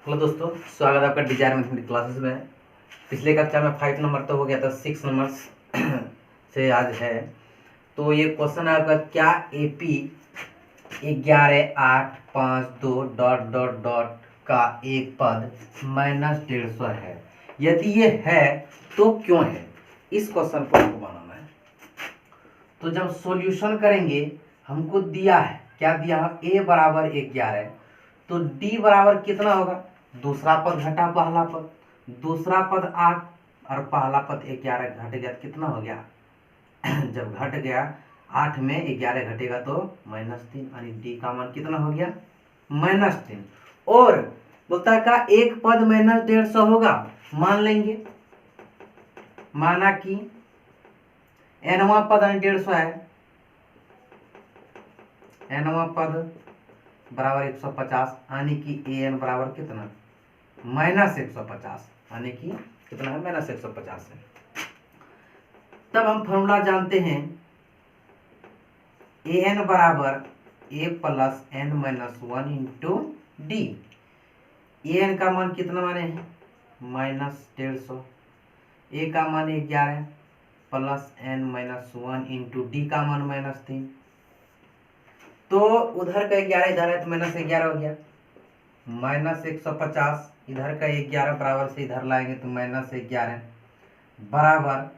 Hello दोस्तों, स्वागत है आपका डिजायर मैथमेटिक्स क्लासेस में। पिछले कक्षा में 5 नंबर तो हो गया था, 6 नंबर से आज है। तो ये क्वेश्चन है आपका, क्या एपी 11,852 डॉट डॉट डॉट का एक पद -150 है? यदि ये है तो क्यों है? इस क्वेश्चन को आपको बनाना है। तो जब सॉल्यूशन करेंगे, हमको दिया है, क्या दिया है? ए बराबर 11, तो डी बराबर कितना होगा? दूसरा पद घटा पहला पद, दूसरा पद 8 और पहला पद 11 घट गया, कितना हो गया? जब घट गया 8 में 11 घटेगा तो -3, यानी डी का मान कितना हो गया? -3। और बोलता है का एक पद -150 होगा, मान लेंगे, माना कि nवां पद 150 है, nवां पद बराबर 150, यानी कि an बराबर कितना? -150, यानी कि कितना है? -150 है। तब हम फॉर्मूला जानते हैं, an बराबर a plus n-1 into D. an का मान कितना माने हैं? -150। a का मान 11 प्लस n-1 इंटू डी का मान -3। तो उधर का 11 इधर है तो -11 हो गया, -150 इधर का 11 बराबर से इधर लाएंगे तो -11 बराबर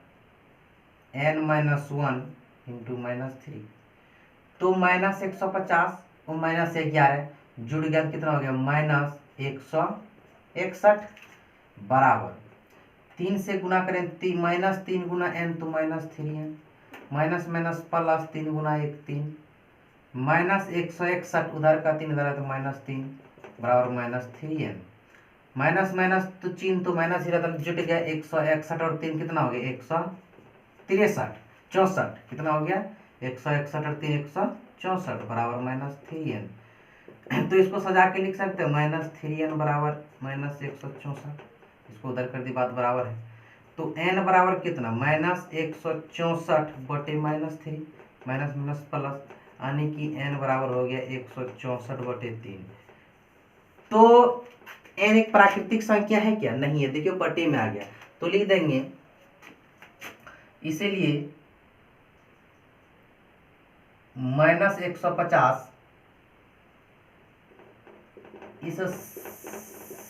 n-1 इंटू -3। तो -150 और -11 जुड़ गया, कितना हो गया? -161 बराबर 3 से गुना करें, -3 गुना n तो -3n, माइनस माइनस प्लस 3 गुना 1 3, -161 उधर का 3 इधर है तो -3 बराबर -3n। माइनस माइनस तो चिन्ह तो माइनस ही रहता, जुट गया 161 और 3 कितना हो गया? 163 कितना हो गया? 161 और 3 164 बराबर -3n। तो इसको सजा के लिख सकते हो, -3n बराबर -164, इसको उधर कर दी, बात बराबर है। तो n बराबर कितना? -164 बटे -3, माइनस माइनस प्लस, यानी कि n बराबर हो गया 164 बटे 3। तो n एक प्राकृतिक संख्या है क्या? नहीं है, देखिए बटे में आ गया तो लिख देंगे, इसीलिए -150 इस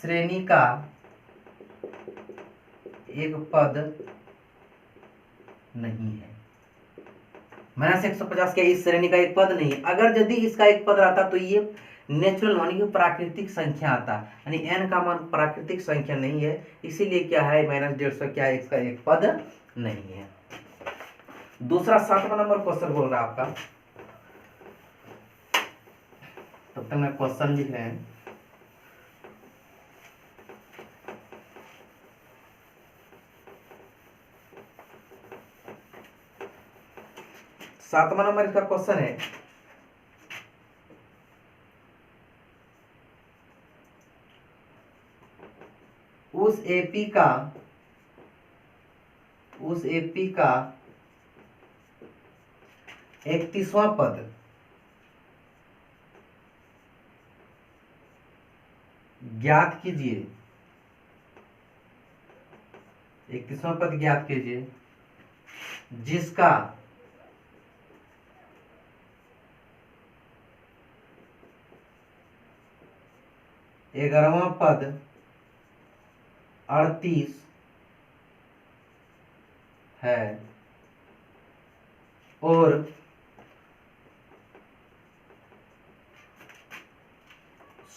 श्रेणी का एक पद नहीं है। -150 के इस श्रेणी का एक पद नहीं है। अगर यदि इसका एक पद रहता तो ये नेचुरल यानी कि प्राकृतिक संख्या आता, यानी n का मान प्राकृतिक संख्या नहीं है, इसीलिए क्या है? -150 क्या है? इसका एक पद नहीं है। दूसरा 7वां नंबर क्वेश्चन बोल रहा है आपका, तब तक मैं क्वेश्चन लिख रहे हैं। सातवां नंबर इसका क्वेश्चन है, उस एपी का 31वां पद ज्ञात कीजिए। 31वां पद ज्ञात कीजिए जिसका ग्यारहवां पद 38 है और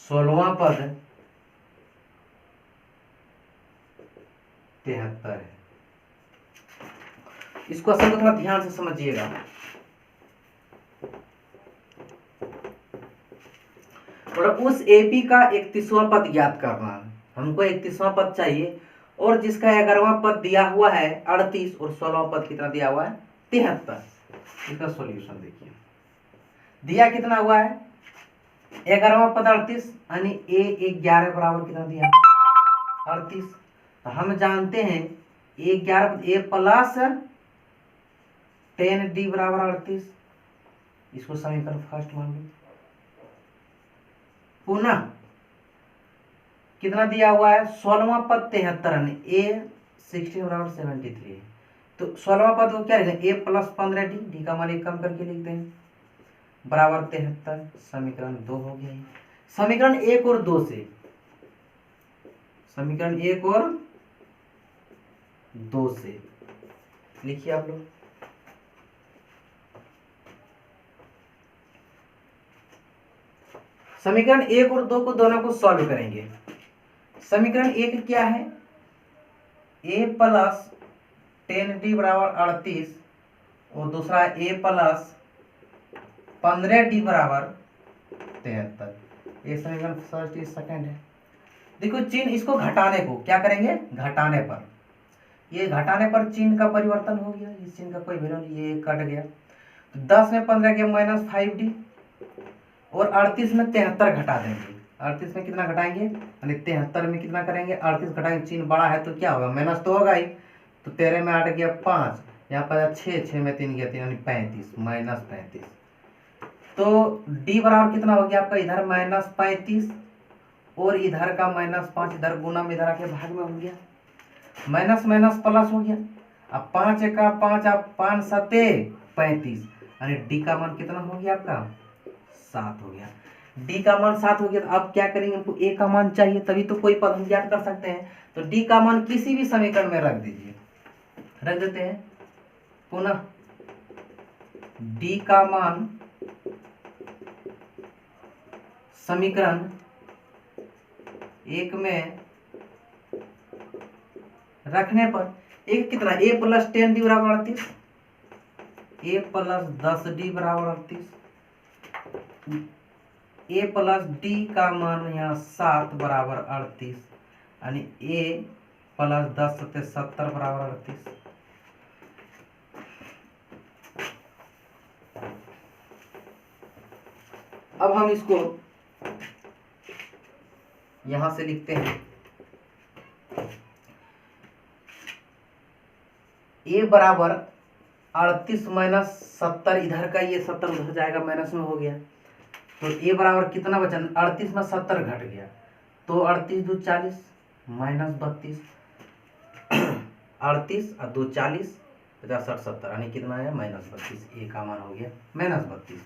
16वां पद 73 है। इस क्वेश्चन को थोड़ा ध्यान से समझिएगा। और उस एपी का 31वां पद ज्ञात करना है, हमको 31वां पद चाहिए, और जिसका 11वां पद दिया हुआ है 38 और 16वां पद कितना दिया हुआ है? 73। इसका सॉल्यूशन देखिए, दिया कितना हुआ है? 11वां पद 38, यानी a 11 बराबर कितना दिया? 38। तो हम जानते हैं a11 a प्लस 10d बराबर 38, इसको समीकरण फर्स्ट मान लो। पुनः कितना दिया हुआ है 16वां पद 73 ए 16 बराबर 73। तो 16वां पद को क्या लिखेंगे ए प्लस 15 डी का मान एक कम करके लिखते हैं बराबर 73। समीकरण 2 हो गया। समीकरण 1 और 2 से समीकरण 1 और 2 से लिखिए आप लोग। समीकरण 1 और 2 को दोनों को सॉल्व करेंगे। समीकरण 1 क्या है ए प्लस 10d बराबर 38 और दूसरा ए प्लस 15d बराबर 73। ये समीकरण फर्स्ट इज सेकंड है। देखो चिन्ह इसको घटाने को क्या करेंगे घटाने पर, ये घटाने पर चिन्ह का परिवर्तन हो गया, इस चिन्ह का कोई वैल्यू नहीं, ये कट गया। तो 10 में 15 गया -5d और 38 में 73 घटा देंगे। 38 में कितना घटाएंगे यानी 73 में कितना करेंगे 38 घटाएंगे, चिन्ह बड़ा है तो क्या होगा माइनस तो होगा ही। तो 13 में 8 गया 5, यहाँ पर 6, 6 में 3 गया 3 यानी 35 -35। तो d बराबर कितना हो गया आपका इधर -35 और इधर का -5 इधर गुना में इधर आके भाग में हो गया, माइनस माइनस प्लस हो गया। अब 5 का 5 आप 5 सते 35 यानी डी का मान कितना हो गया आपका 7 हो गया। डी का मान 7 हो गया। तो अब क्या करेंगे हमको ए का मान चाहिए तभी तो कोई पद हम ज्ञात कर सकते हैं। तो डी का मान किसी भी समीकरण में रख दीजिए, रख देते हैं पुनः डी का मान समीकरण 1 में रखने पर एक कितना ए प्लस 10d बराबर 38, ए प्लस 10d बराबर 38, ए प्लस डी का मान यहाँ 7 बराबर 38 यानी ए प्लस 10 सत्ते 70 बराबर 38। अब हम इसको यहां से लिखते हैं ए बराबर 38 माइनस 70, इधर का ये 70 उधर जाएगा माइनस में हो गया। तो ए बराबर कितना बचा 38 में 70 घट गया तो 38 2 40 माइनस 32, 38 और 2 40 50 60 70 यानी कितना है -32। ए का मान हो गया -32।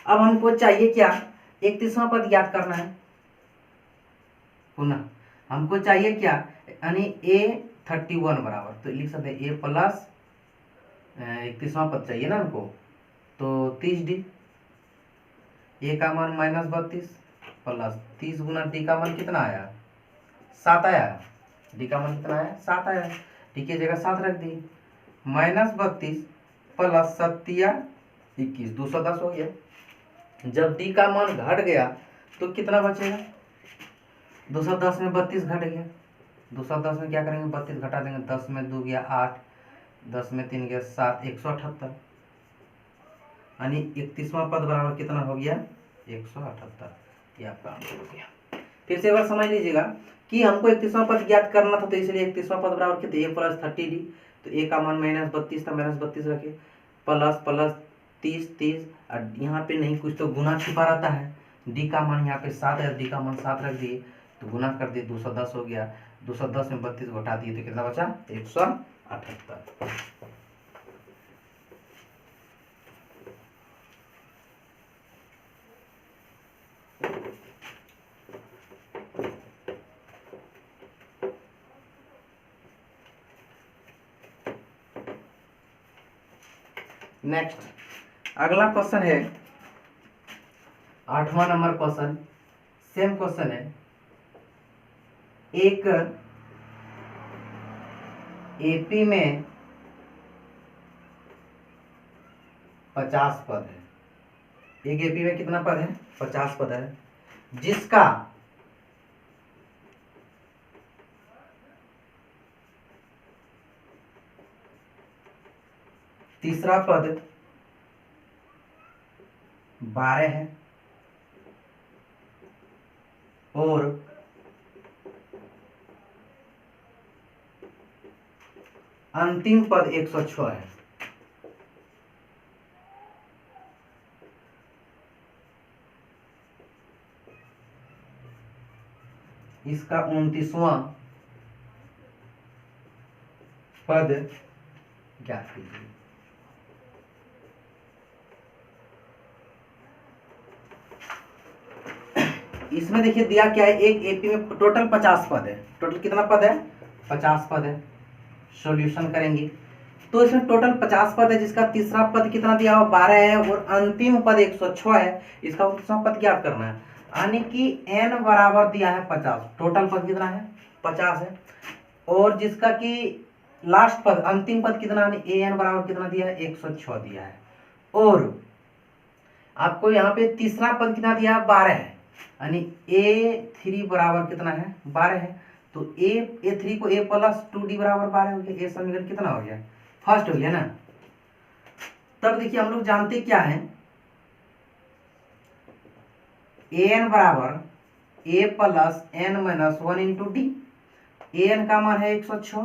अब हमको चाहिए क्या 31वां पद ज्ञात करना है। पुनः हमको चाहिए क्या यानी ए 31 बराबर, तो लिख सकते हैं ए प्लस 31वां पद चाहिए ना हमको, तो 30d, ए का मान -32 प्लस 30 गुना डी का मान कितना आया 7 आया, डी का मान कितना आया 7 आया, डी की जगह 7 रख दी, -32 प्लस 7 21 210 हो गया। जब डी का मान घट गया तो कितना बचेगा 210 में 32 घट गया, 210 में क्या करेंगे 32 घटा देंगे, 10 में 2 गया 8, 10 में 3 गया 7, 178 यानी 31वां पद बराबर कितना हो गया 178। ये आपका आंसर हो गया। फिर से एक बार समझ लीजिएगा कि हमको 31वां पद ज्ञात करना था, तो इसलिए 31वां पद बराबर कितना ए प्लस 30d, तो ए का मान -32 था -32 रखे प्लस प्लस 30 30 और यहाँ पे नहीं कुछ तो गुना छिपा रहता है, डी का मान यहाँ पे 7 है, डी का मान 7 रख दिए तो गुना कर दिए 210 हो गया, 210 में 32 घटा दिए तो कितना बचा 178। नेक्स्ट अगला क्वेश्चन है 8वां नंबर क्वेश्चन, सेम क्वेश्चन है। एक एपी में 50 पद है, एक एपी में कितना पद है 50 पद है, जिसका तीसरा पद 12 है और अंतिम पद 106 है। इसका 29वां पद ज्ञात कीजिए। इसमें देखिए दिया क्या है, एक एपी में टोटल 50 पद है। टोटल कितना पद है? 50 पद है। सॉल्यूशन करेंगे तो इसमें टोटल 50 पद है, जिसका तीसरा पद कितना दिया हुआ 12 है और अंतिम पद 106 है। इसका दूसरा पद ज्ञात करना है, यानी कि n बराबर दिया है 50। टोटल पद कितना है? 50 है। और जिसका कि लास्ट पद अंतिम पद कितना है, an बराबर कितना दिया है? 106 दिया है। और आपको यहाँ पे तीसरा पद कितना दिया है? 12 है, यानी a3 बराबर कितना है? 12 है। तो a3 को a प्लस 2d बराबर 12 हो गया। ये समीकरण कितना हो गया? फर्स्ट हो गया ना। तब देखिए हम लोग जानते क्या है, an बराबर a plus n minus 1 into D. an का मान है 106,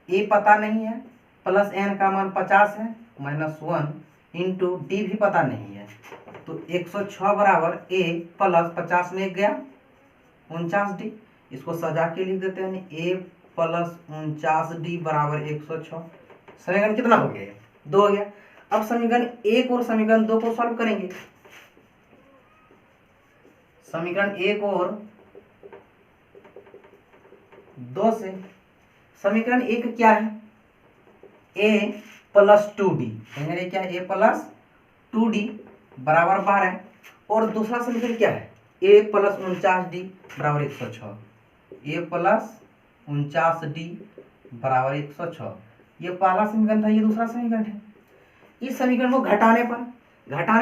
a पता नहीं है, प्लस n का मान 50 है, माइनस 1 इंटू डी भी पता नहीं है। तो 106 बराबर a प्लस 50 में एक गया 49d। इसको सजा के लिख देते हैं, a प्लस 49d बराबर 106। समीकरण कितना हो गया? 2 हो गया। अब समीकरण 1 और समीकरण 2 को सॉल्व करेंगे। समीकरण 1 और 2 से समीकरण 1 क्या है? a प्लस 2d, क्या है? a प्लस 2d बराबर 12। और दूसरा समीकरण क्या है? a प्लस 49d बराबर 106। a प्लस 49d बराबर 106। ये पहला समीकरण था, ये दूसरा समीकरण है। इस समीकरण को घटाने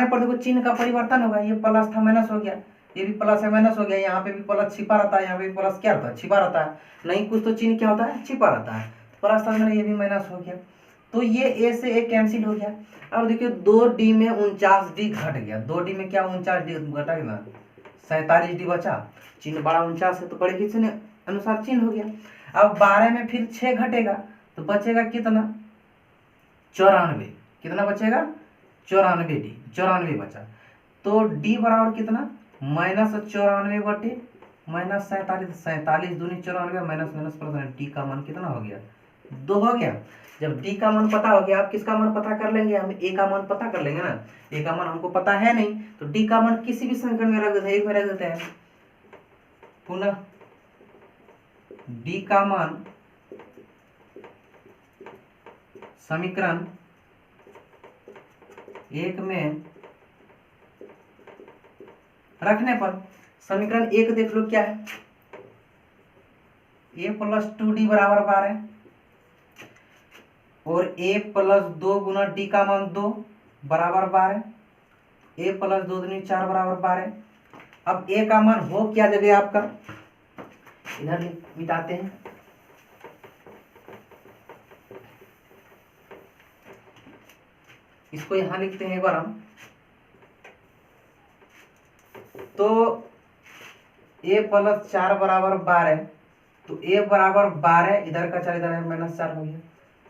पर देखो चिन्ह का परिवर्तन होगा। ये प्लस था माइनस हो गया, ये भी प्लस है माइनस हो गया, यहाँ पे भी प्लस छिपा रहता है, यहाँ पे भी प्लस क्या रहता है? छिपा रहता है। नहीं कुछ तो चिन्ह क्या होता है? छिपा रहता है। प्लस था मैंने, ये भी माइनस हो गया, तो ये a से a कैंसिल हो गया। अब देखिए 2d में 49d घट गया। 2d में क्या 49d घटा गया? 47d बचा। चिन्ह बड़ा 49 है तो बड़े के चिन्ह अनुसार चिन्ह हो गया। अब 12 में फिर 6 घटेगा तो बचेगा कितना? 94। कितना बचेगा? 94d, 94 बचा। तो d बराबर कितना? माइनस 94 बटे माइनस 47। 47 दूनी 94, माइनस माइनस प्लस, d का मान कितना हो गया? 2 हो गया। जब d का मान पता हो गया, आप किसका मान पता कर लेंगे? हम a का मान पता कर लेंगे ना। a का मान हमको पता है नहीं, तो d का मान किसी भी समीकरण में रख देते हैं, एक में रख देते हैं। पुनः d का मान समीकरण 1 में रखने पर समीकरण 1 देख लो क्या है? a प्लस 2d बराबर 12 और a प्लस 2 गुना d का मान 2 बराबर 12। a प्लस 2 दूनी 4 बराबर 12। अब a का मान हो क्या जगह आपका? इधर मिटाते हैं। इसको यहां लिखते हैं एक बार हम। तो a प्लस 4 बराबर 12, तो a बराबर 12, इधर का 4 इधर है, माइनस 4 हो गया।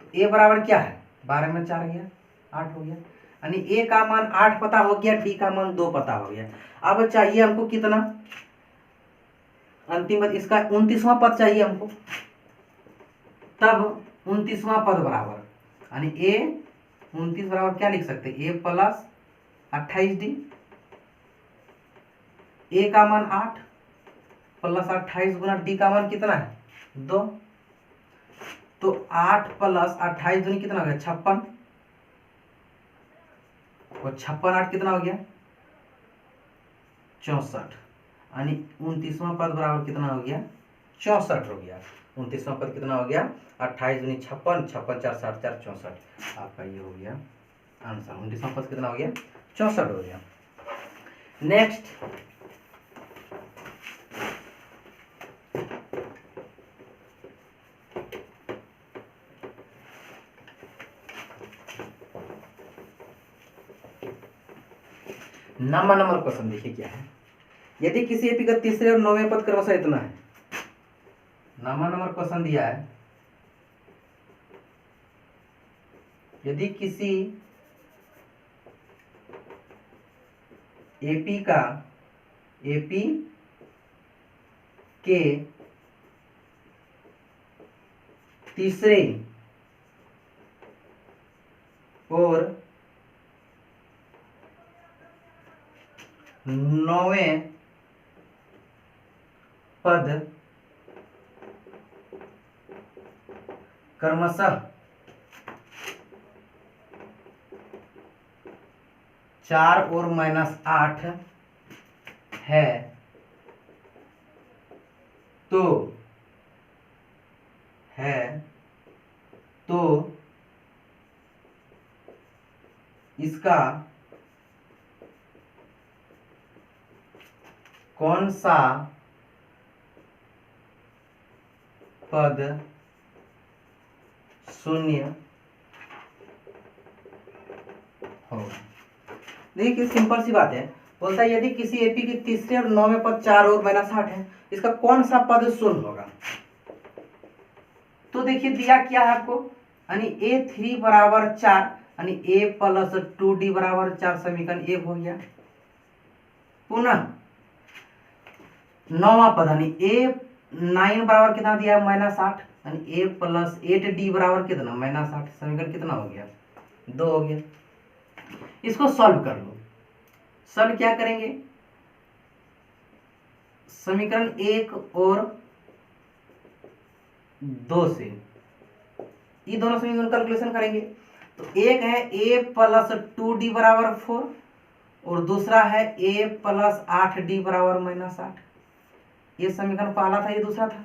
तो a बराबर क्या है? 12 में 4 गया 8 हो गया, यानी a का मान 8 पता हो गया, d का मान 2 पता हो गया। अब चाहिए हमको कितना? अंतिम पद, इसका 29वां पद चाहिए हमको। तब 29वां पद बराबर, यानी a 29 बराबर क्या लिख सकते हैं? a प्लस 28d, a का मान 8 प्लस 28 गुना d का मान कितना है? 2। तो 8 प्लस 28 दूनी कितना हो गया? 56। और 56 8 कितना हो गया? 64, यानी 29वां पद बराबर कितना हो गया? 64 हो गया। 29वां पद कितना हो गया? 28 दूनी 56, 56 4 60 4 64। आपका ये हो गया आंसर। 29वां पद कितना हो गया? 64 हो गया। नेक्स्ट नंबर क्वेश्चन देखिए क्या है। यदि किसी एपी का तीसरे और 9वें पद क्रमशः इतना है। नंबर क्वेश्चन दिया है, यदि किसी एपी के तीसरे और 9वें पद क्रमशः 4 और -8 है, तो इसका कौन सा पद शून्य होगा। देखिए सिंपल सी बात है, बोलता है यदि किसी एपी की तीसरे और 9वें पद 4 और -8 है, इसका कौन सा पद शून्य होगा। तो देखिए दिया क्या है आपको, यानी A3 बराबर 4, यानी A प्लस 2D बराबर 4 समीकरण 1 हो गया। पुनः 9वां पद यानी A9 बराबर कितना दिया है -8, यानी A प्लस 8D बराबर कितना -8, समीकरण कितना हो गया 2 हो गया। इसको सॉल्व कर लो। सॉल्व क्या करेंगे, समीकरण 1 और 2 से ये दोनों समीकरण कैलकुलेशन करेंगे। तो एक है A प्लस 2D बराबर 4 और दूसरा है A प्लस 8D बराबर -8। ये समीकरण पहला था, ये दूसरा था।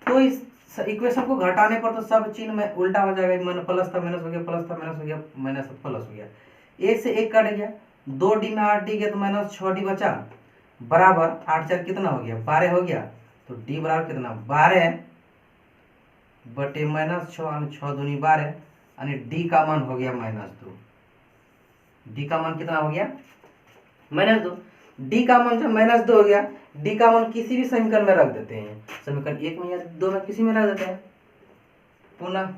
तो इस इक्वेशन को घटाने पर तो सब चिन्ह में उल्टा हो जाएगा, मन प्लस था माइनस हो गया, प्लस था माइनस हो गया, माइनस प्लस हो गया। 1 से 1 कट गया, 2D में 8D गया तो -6D बचा, बराबर 8 4 कितना हो गया 12 हो गया। तो D बराबर कितना 12 बटे -6, 6 दूनी 12, यानी D का मान हो गया -2। D का मान कितना हो गया -2। D का मान जब -2 हो गया, D का मान किसी भी समीकरण में रख देते हैं, समीकरण 1 में या 2 में किसी में रख देते हैं। पुनः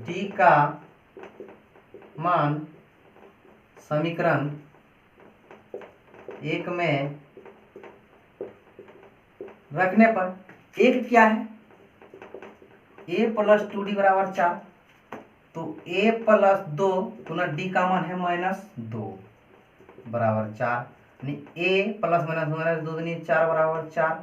D का मान समीकरण 1 में रखने पर एक क्या है A प्लस 2D बराबर 4, तो A प्लस 2 पुनः D का मान है -2 बराबर 4, यानी A प्लस माइनस 2 दूनी 4 बराबर 4।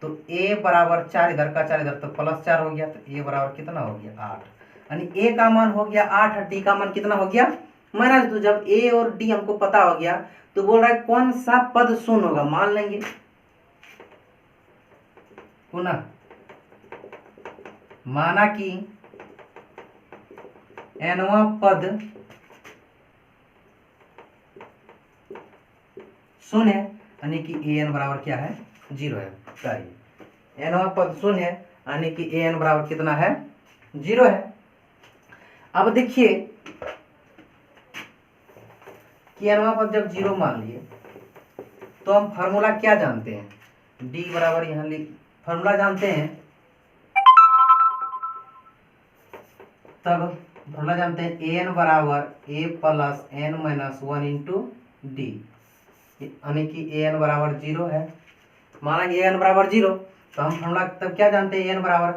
तो A बराबर 4, इधर का 4 इधर तो प्लस 4 हो गया, तो A बराबर कितना हो गया 8, यानी A का मान हो गया 8 और D का मान कितना हो गया -2। जब A और D हमको पता हो गया तो बोल रहा है कौन सा पद शून्य होगा, मान लेंगे। पुनः माना कि nवां पद शून्य है, यानी कि an बराबर क्या है 0 है। चाहिए nवां पद शून्य है, यानी कि an बराबर कितना है 0 है। अब देखिए कि nवां पद जब 0 मान लिए तो हम फार्मूला क्या जानते हैं, d बराबर यहाँ लिख फार्मूला जानते हैं, तब फार्मूला जानते हैं an बराबर a plus n minus 1 into D, यानी कि an बराबर 0 है। माना कि an बराबर 0, तो हम फार्मूला तब क्या जानते हैं, an बराबर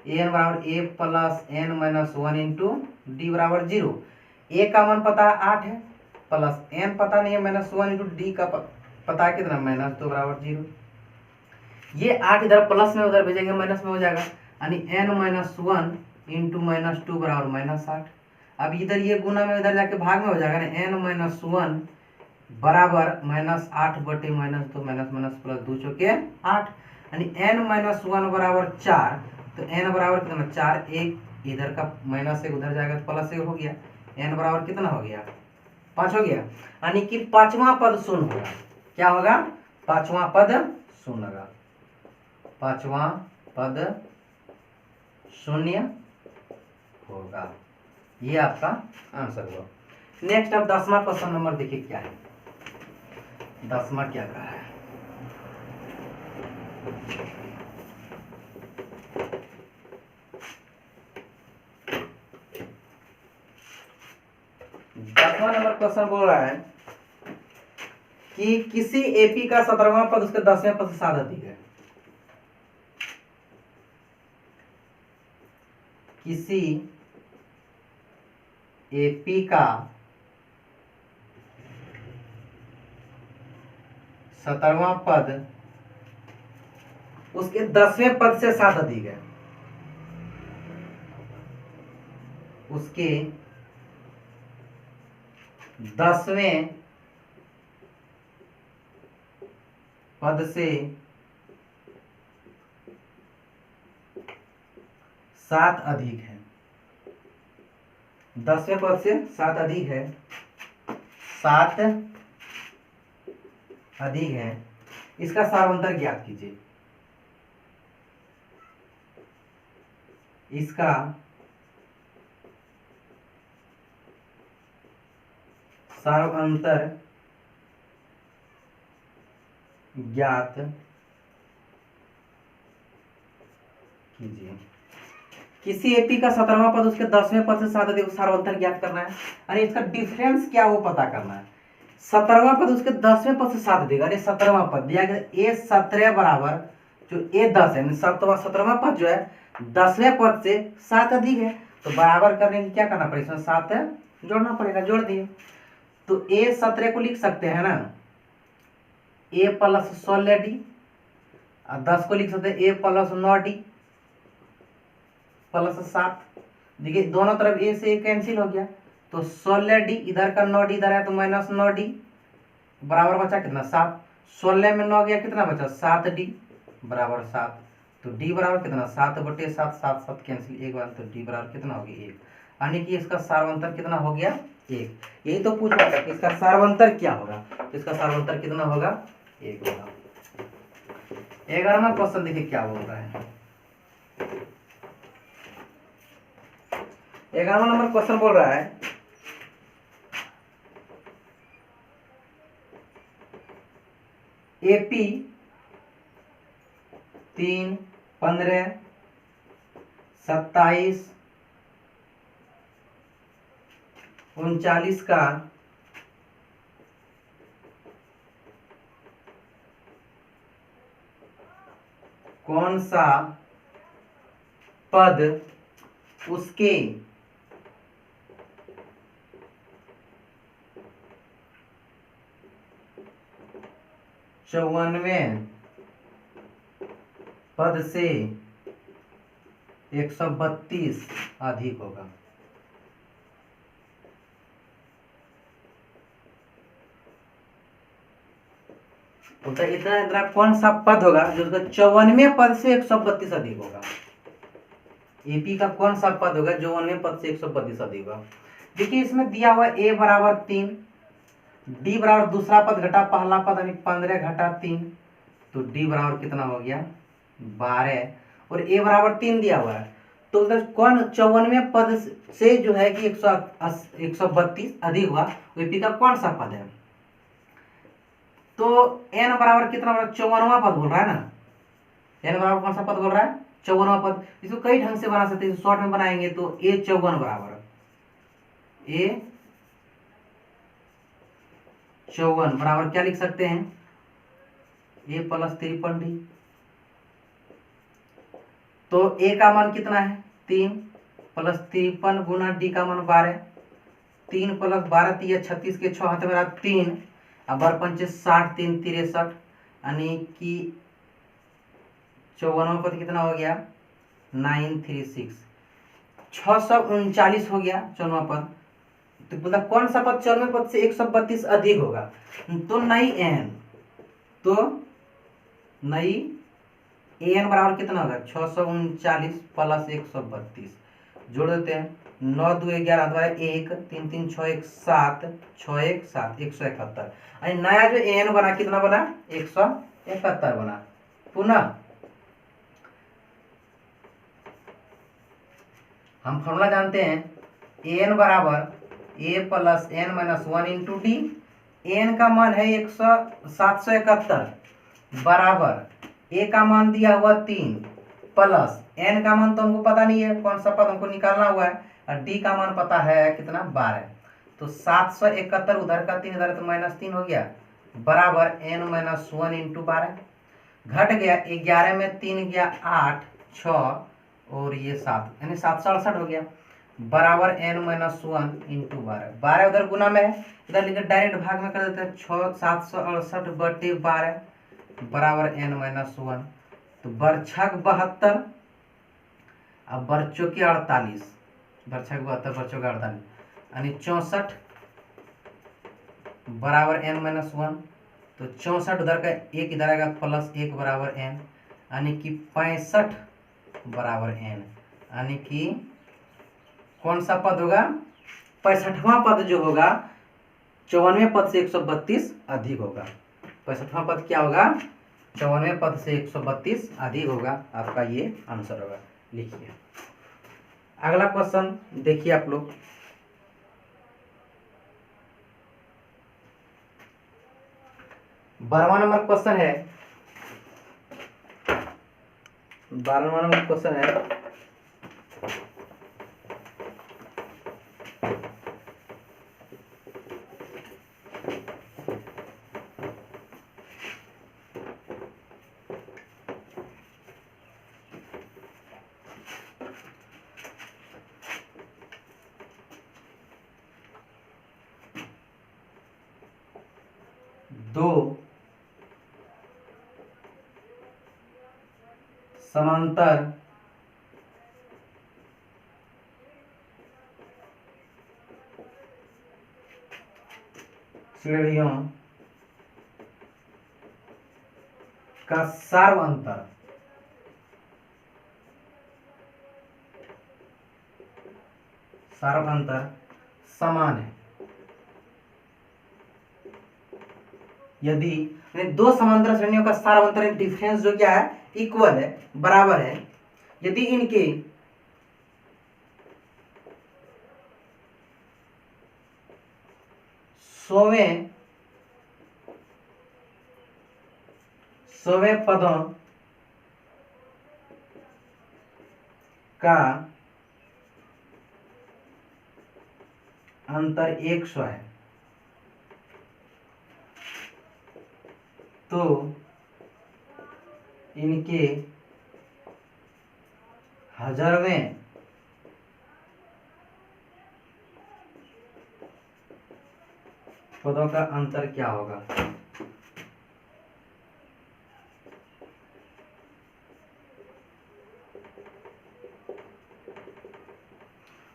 a plus n minus 1 into D बराबर 0। a का मान पता है 8 है, प्लस n पता नहीं है -1 इंटू डी का पता है कितना -2 बराबर 0। ये 8 इधर प्लस में उधर भेजेंगे माइनस में हो जाएगा, यानी n-1 इंटू -2 बराबर -8। अब इधर ये गुना में इधर जाके भाग में हो जाएगा ना, n-1 बराबर -8 बटे -2, माइनस प्लस 2 चौके 8, यानी n-1 बराबर 4। तो n बराबर कितना 4, 1 इधर का -1 उधर जाएगा तो +1 हो गया, n बराबर कितना हो गया 5 हो गया, यानी कि पांचवा पद शून्य होगा। क्या होगा, पांचवा पद शून्य होगा, पांचवा पद शून्य होगा। ये आपका आंसर हुआ। नेक्स्ट अब 10वां क्वेश्चन नंबर देखिए क्या है, 10वां क्या कहा है। नंबर क्वेश्चन बोल रहा है कि किसी एपी का 17वां पद उसके 10वें पद से 7 अधिक है। किसी एपी का 17वां पद उसके 10वें पद से 7 अधिक है। उसके 10वें पद से 7 अधिक है। 10वें पद से 7 अधिक है, 7 अधिक है। इसका सारवंतर ज्ञात कीजिए। इसका सारवंतर ज्ञात कीजिए। किसी एपी का 17वां पद उसके 10वें पद से 7 अधिक, सारवंतर ज्ञात करना है। अरे इसका डिफरेंस क्या वो पता करना है। 17वां पद उसके 10वें पद से 7 अधिक, अरे 17वां पद दिया गया A17 बराबर जो A10 है, 17वां पद जो है 10वें पद से 7 अधिक है, तो बराबर करने के क्या करना पड़ेगा, इसमें 7 जोड़ना पड़ेगा। जोड़ दिए तो A17 को लिख सकते हैं ना A प्लस 16D, और 10 को लिख सकते हैं A प्लस 9D प्लस 7। देखिए दोनों तरफ A से A कैंसिल हो गया, तो 16D इधर का 9D इधर है तो माइनस 9D बराबर बचा कितना 7। 16 में 9 गया कितना बचा 7D बराबर 7। तो D बराबर कितना 7/7, 7 7 कैंसिल, एक बार, तो D बराबर कितना हो गया 1। यानी कि इसका सारवंतर कितना हो गया 1। यही तो पूछ रहा था कि इसका सारवंतर क्या होगा, तो इसका सारवंतर कितना होगा 1 होगा। 11वां क्वेश्चन देखिए क्या बोल रहा है। 11वां नंबर क्वेश्चन बोल रहा है एपी 3, 15, 27, 39 का कौन सा पद उसके 54वें पद से 132 अधिक होगा। तो इतना इतना कौन सा पद होगा जो उसका 54वें पद से 132 अधिक होगा। एपी का कौन सा पद होगा जो 54वें पद से 132 अधिक होगा। देखिए इसमें दिया हुआ A बराबर 3, D बराबर दूसरा पद घटा पहला पद यानी 15 घटा 3, तो D बराबर कितना हो गया 12, और A बराबर 3 दिया हुआ है। तो उधर कौन 54वें पद से जो है कि 132 अधिक हुआ, एपी का कौन सा पद है। तो n बराबर कितना बड़ा 54वां पद बोल रहा है ना। n बराबर कौन सा पद बोल रहा है 54वां पद। इसको कई ढंग से बना सकते हैं, शॉर्ट में बनाएंगे तो A54 बराबर A54 बराबर क्या लिख सकते हैं A प्लस 53D। तो A का मान कितना है 3 प्लस 53 गुना D का मान 12, 3 प्लस 12 3 36 के 6 हाथ मेरा 3, अब 5 60 3 63, यानी कि 54वां पद कितना हो गया 936, 639 हो गया 54वां पद। तो मतलब कौन सा पद 54वें पद से 132 अधिक होगा, तो नई n, तो नई an बराबर कितना होगा 639 प्लस 132। जोड़ देते हैं 9 2 11 द्वारा 1 3 3 6 1 7 6 1 7 171, यानी नया जो an बना कितना बना 171 बना। पुनः हम फॉर्मूला जानते हैं an बराबर a plus n minus 1 into D. n का मान है 771 बराबर a का मान दिया हुआ 3 प्लस n का मान तो हमको पता नहीं है कौन सा पद हमको निकालना हुआ है, और d का मान पता है कितना 12। तो 771 उधर का 3 इधर तो -3 हो गया, बराबर n माइनस 1 इंटू 12 घट गया 11 में 3 गया 8 6 और ये 7 यानी 768 हो गया बराबर n माइनस 1 इंटू 12 उधर गुना में है इधर लिखे डायरेक्ट भाग में कर देते हैं 768/12 बराबर n माइनस 1 तो बरछक 72 अब बरचों के 48 बरछक 72 बरचों के 48 यानी 64 बराबर n माइनस 1 तो 64 उधर का एक इधर आएगा प्लस 1 बराबर n यानी कि 65 बराबर n यानी कि कौन सा पद होगा 65वां पद जो होगा 54वें पद से 132 अधिक होगा 65वां पद क्या होगा 54वें पद से 132 अधिक होगा आपका ये आंसर होगा। लिखिए अगला क्वेश्चन देखिए आप लोग 12वां नंबर क्वेश्चन है 12वां नंबर क्वेश्चन है दो समांतर श्रेणियों का सार्वअंतर समान है यदि दो समांतर श्रेणियों का सार्वअंतर डिफरेंस जो क्या है इक्वल है बराबर है यदि इनके सौवें पदों का अंतर 100 है तो इनके हजारवें पदों का अंतर क्या होगा।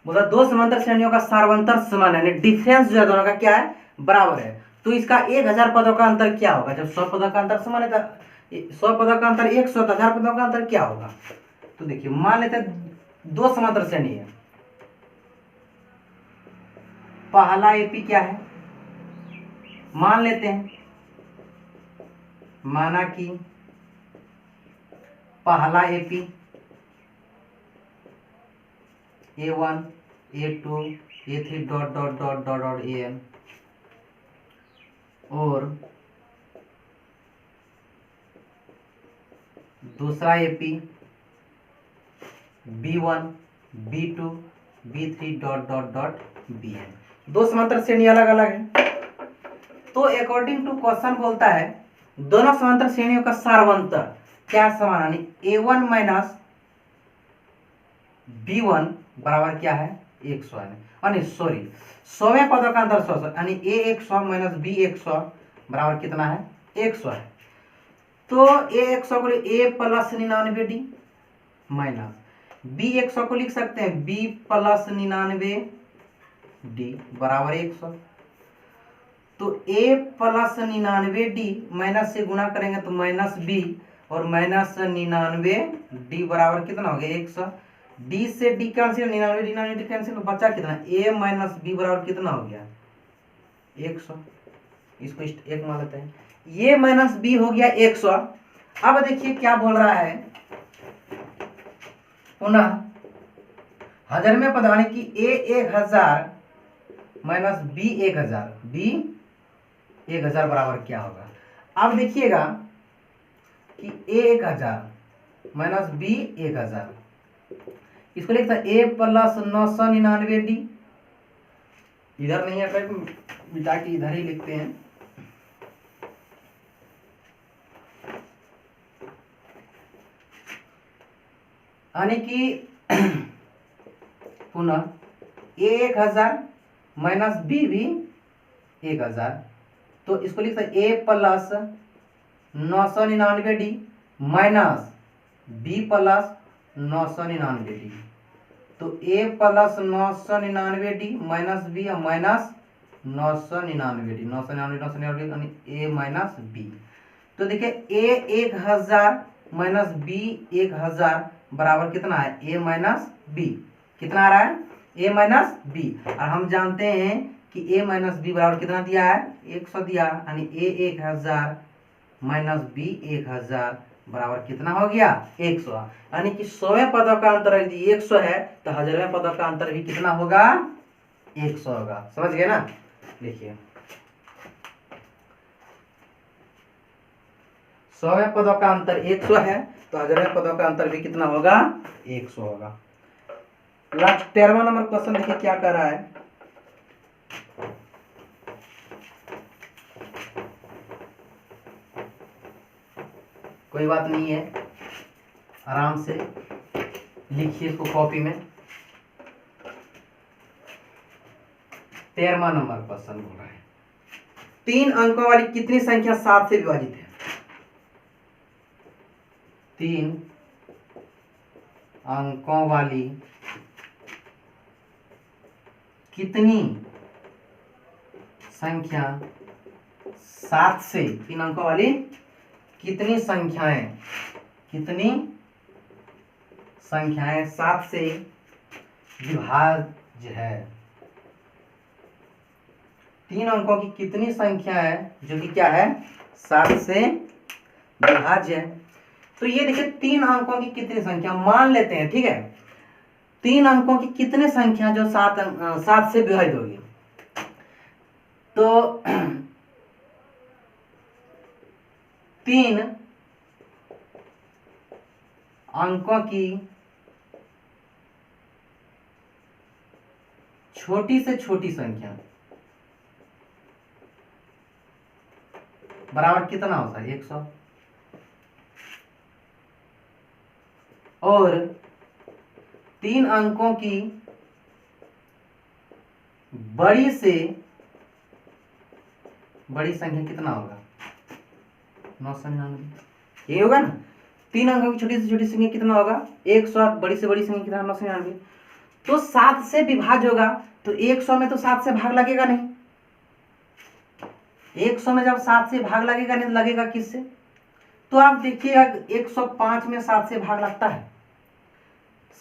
बोला दो समांतर श्रेणियों का सार्वंतर समान है डिफरेंस जो है दोनों का क्या है बराबर है तो इसका 1000 पदों का अंतर क्या होगा जब 100 पदों का अंतर समान है तो 100 पदों का अंतर 100 तो 1000 पदों का अंतर क्या होगा। तो देखिए मान लेते हैं दो समांतर श्रेणी है पहला एपी क्या है मान लेते हैं माना कि पहला AP A1 A2 A3 dot dot dot dot dot AN और दूसरा AP B1 B2 B3 dot dot dot BN दो समांतर श्रेणी अलग अलग है तो अकॉर्डिंग टू क्वेश्चन बोलता है दोनों समांतर श्रेणियों का सार्वंतर क्या समान यानी A1 माइनस B1 बराबर क्या है 100 यानी सॉरी 100वें पदों का अंतर 100 यानी A 100 माइनस B 100 बराबर कितना है 100 है तो A 100 को A plus 99D minus B 100 को लिख सकते हैं B प्लस 99D बराबर 100 तो A प्लस 99D माइनस से गुणा करेंगे तो माइनस B और माइनस 99D बराबर कितना हो गया 100 D से D कैंसिल 99D कैंसिल तो बचा कितना A माइनस B बराबर कितना हो गया 100 इसको एक मान लेते हैं ये माइनस B हो गया 100। अब देखिए क्या बोल रहा है पुनः हजार में पद यानी कि A 1000 माइनस B 1000 बराबर क्या होगा। अब देखिएगा कि A 1000 माइनस B 1000 इसको लिखता है A प्लस 999D इधर नहीं है मिटा के इधर ही लिखते हैं यानी कि पुनः ए 1000 माइनस बी भी 1000, तो इसको लिख सकते A plus 999 D minus B plus 999 D. तो A plus 999 D minus B और माइनस 999 डी, 999 यानी ए माइनस बी। तो देखिए ए 1000 माइनस बी 1000 बराबर कितना है, ए माइनस बी। कितना आ रहा है, ए माइनस बी। और हम जानते हैं कि ए माइनस बी बराबर कितना दिया है, 100 दिया, यानी ए 1000 माइनस बी 1000 बराबर कितना हो गया, 100। यानी कि 100वें पदों का अंतर यदि 100 है तो 1000वें पदों का अंतर भी कितना होगा, 100 होगा। समझ गए ना। देखिए 100वें पदों का अंतर 100 है तो 1000वें पदों का अंतर भी कितना होगा, 100 होगा। लास्ट 13वां नंबर क्वेश्चन देखिए क्या कर रहा है। कोई बात नहीं है, आराम से लिखिए इसको कॉपी में। 13वां नंबर क्वेश्चन बोल रहा है 3 अंकों वाली कितनी संख्या 7 से विभाजित है। 3 अंकों वाली कितनी संख्या 7 से, 3 अंकों वाली कितनी संख्याएं 7 से विभाज्य है। 3 अंकों की कितनी संख्या है जो कि क्या है, 7 से विभाज्य है। तो ये देखिए 3 अंकों की कितनी संख्या मान लेते हैं, ठीक है। 3 अंकों की कितनी संख्या जो 7 से विभाजित होगी। तो 3 अंकों की छोटी से छोटी संख्या बराबर कितना होता है, 100। और 3 अंकों की बड़ी से बड़ी संख्या कितना होगा, 999। ये होगा ना। 3 अंकों की छोटी से छोटी संख्या कितना होगा, 100। बड़ी से बड़ी संख्या कितना, 999। तो 7 से विभाज्य होगा तो 100 में तो 7 से भाग लगेगा नहीं। 100 में जब 7 से भाग लगेगा नहीं तो लगेगा किससे। तो आप देखिएगा 105 में 7 से भाग लगता है।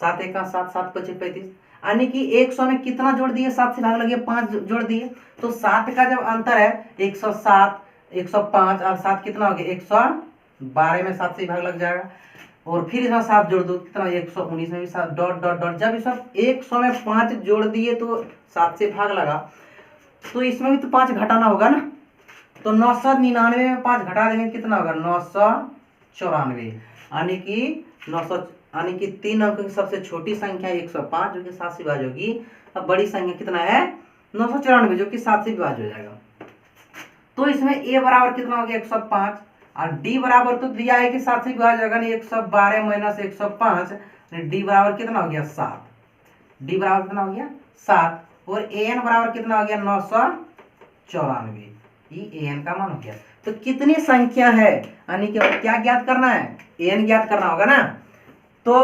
7 1 7 7 5 35, यानी कि 100 में कितना जोड़ दिए, 7 से भाग लगे 5 जोड़ दिए। तो 7 का जब अंतर है 107 105 और 7 कितना हो गया, 112 में 7 से भाग लग जाएगा। और फिर इसमें 7 जोड़ दो कितना, 119 में भी 7 डॉट डॉट डॉट। जब इसमें 100 में 5 जोड़ दिए तो 7 से भाग लगा, तो इसमें भी तो 5 घटाना होगा ना। तो 999 में 5 घटा देंगे कितना होगा, 994। यानी कि 3 अंकों की सबसे छोटी संख्या 105 जो कि 7 से विभाज्य होगी। अब बड़ी संख्या कितना है, 994 जो कि 7 से विभाज्य हो जाएगा। तो इसमें a बराबर कितना हो गया, 105। और d बराबर तो दिया है कि 7 से विभाज्य होगा, नहीं 112 माइनस 105, d बराबर कितना हो गया, 7। d बराबर कितना हो गया, 7। और an बराबर कितना हो गया, 994। ये an का मान हो गया। तो कितनी संख्या है, यानी कि क्या ज्ञात करना है, an ज्ञात करना होगा ना। तो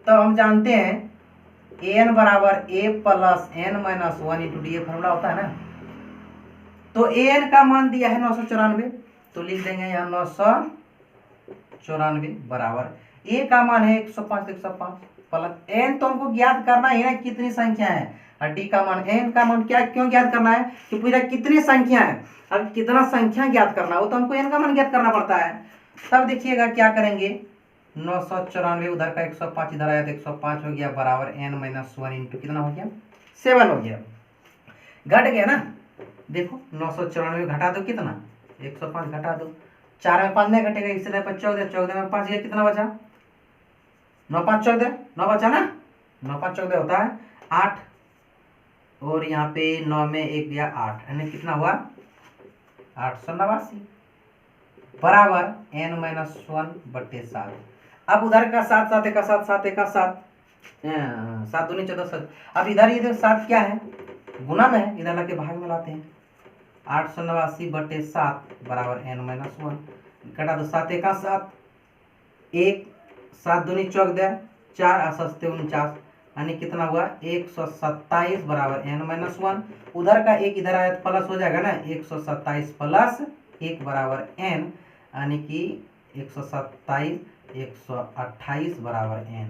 तब हम जानते हैं an बराबर a plus n minus 1 into D, formula होता है ना। तो an का मान दिया है 994, तो लिख देंगे यहाँ 994 बराबर a का मान है 105 105 प्लस n, तो हमको ज्ञात करना है ना कितनी संख्या है। और d का मान, n का मान क्या क्यों ज्ञात करना है, कि पूरा कितनी संख्या है। अब कितना संख्या ज्ञात करना हो तो हमको n का मान ज्ञात करना पड़ता है। तब देखिएगा क्या करेंगे, 994 उधर का 105 इधर आया तो 105 हो गया बराबर n माइनस 1 इंटू कितना हो गया, 7 हो गया। घट गया ना, देखो 994 घटा दो कितना, 105 घटा दो, 4 में 5 नहीं घटेगा, इससे 14 14 में 5 गया कितना बचा, 9 5 14, 9 बचा ना, 9 5 14 होता है 8। और यहाँ पे 9 में 1 गया 8, यानी कितना हुआ 889 बराबर n माइनस 1/7। अब उधर का 7 7 का 7 7 का 7 7 दूनी 14 7। अब इधर ये 7 क्या है, गुना में है, इधर ला के भाग में लाते हैं। 889/7 बराबर n-1। घटा दो 7 का 7 1 7 दूनी 14 4 असस्ते 49 यानी कितना हुआ 127 बराबर n-1। उधर का एक इधर आया तो प्लस हो जाएगा ना, 127 प्लस 1 बराबर n यानी कि 127 128 बराबर n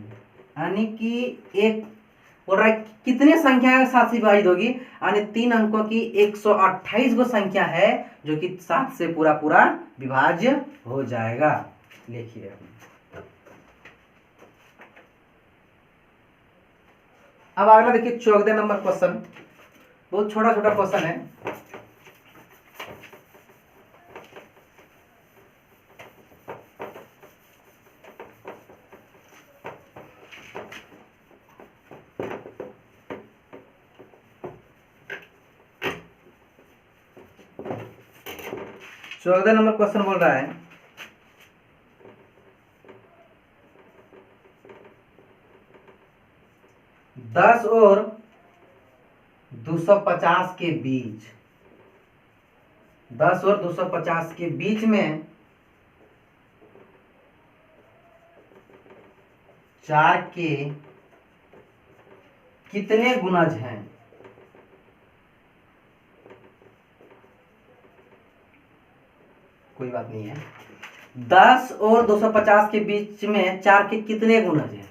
यानी कि एक बोल रहा है कितने संख्या के साथ से विभाजित होगी, यानी 3 अंकों की 128 गो संख्या है जो कि 7 से पूरा पूरा विभाज्य हो जाएगा। लिखिए अब अगला देखिए 14 नंबर क्वेश्चन, बहुत छोटा छोटा क्वेश्चन है। चौदह नंबर क्वेश्चन बोल रहा है 10 और 250 के बीच, 10 और 250 के बीच में 4 के कितने गुणज हैं। कोई बात नहीं है। 10 और 250 के बीच में 4 के कितने गुणज हैं,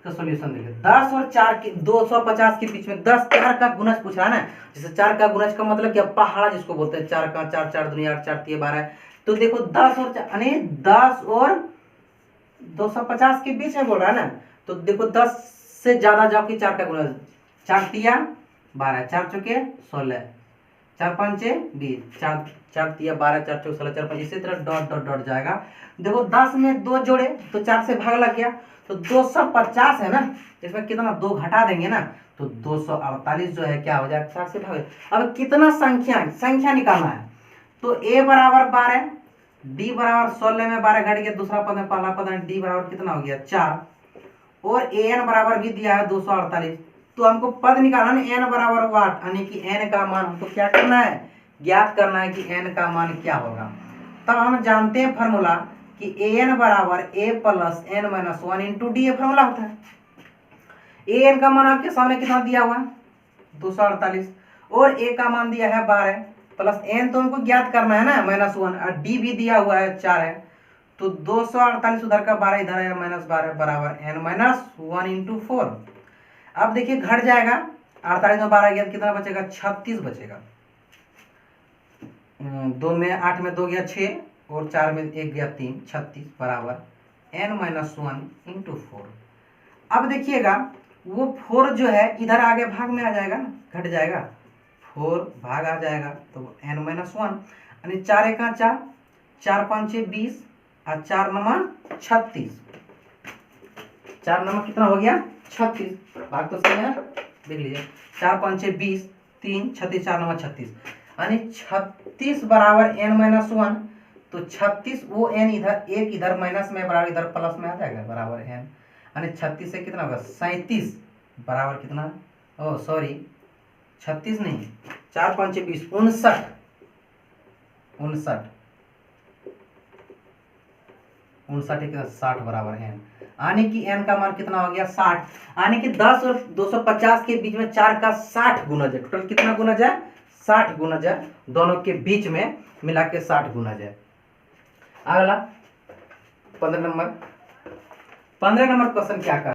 तो सॉल्यूशन देखिए। 10 और 4 के 250 के बीच में 10 4 का गुणज पूछ रहा है ना, जैसे 4 का गुणज का मतलब क्या, पहाड़ा जिसको बोलते हैं, 4 का 4 4 दूनी 8 4 3 12। तो देखो 10 और यानी 10 और 250 के बीच में बोल रहा है ना, तो देखो 10 से ज्यादा जाओ कि 4 का गुणज, 4 तिया 12 4 चौके 16 4 पंचे 20 4 4 तिया 12 4 चौके 16 4 5 इसी तरह डॉट डॉट डॉट जाएगा। देखो 10 में 2 जोड़े तो 4 से भाग लग गया, तो 250 है ना, इसमें कितना 2 घटा देंगे ना, तो 248 जो है क्या हो जाएगा 4 से भाग। अब कितना संख्या निकालना है, तो a बराबर 12 d बराबर 16 में 12 घट गया, दूसरा पद में पहला पद है, d बराबर कितना हो गया 4 और an बराबर भी दिया है 248। तो हमको पद निकालना है n बराबर वाट, यानी कि n का मान हमको क्या करना है, ज्ञात करना है कि n का मान क्या होगा। तब हम जानते हैं फॉर्मूला कि an बराबर a plus n-1 into D formula होता है। an का मान आपके सामने कितना दिया हुआ है 248 और a का मान दिया है 12 प्लस n तो हमको ज्ञात करना है ना -1 और d भी दिया हुआ है 4 है, तो 248 उधर का 12 इधर है -12 बराबर n-1 इंटू 4। अब देखिए घट जाएगा, 48 में 12 गया कितना बचेगा 36 बचेगा। 2 में 8 में 2 गया 6 और 4 में 1 गया 3 36 बराबर n-1 इंटू 4। अब देखिएगा वो 4 जो है इधर आगे भाग में आ जाएगा ना, घट जाएगा 4 भाग आ जाएगा तो n-1 यानी 4 1 4 4 5 6 20 और 4 9 36, 4 9 कितना हो गया 36, भाग तो सही है ना, देख लीजिए 4 5 6 20 3 36 4 9 36 यानी 36 बराबर n-1। तो 36 वो n इधर एक इधर माइनस में बराबर इधर प्लस में आ जाएगा बराबर n, यानी 36 से कितना होगा 37 बराबर कितना, ओ सॉरी 36 नहीं 4 5 20 59 कितना 60 बराबर n, यानी कि n का मान कितना हो गया 60, यानी कि 10 और 250 के बीच में 4 का 60 गुणज है। टोटल कितना गुणज है 60 गुणज है, दोनों के बीच में मिला के 60 गुणज है। अगला 15 नंबर क्वेश्चन क्या कर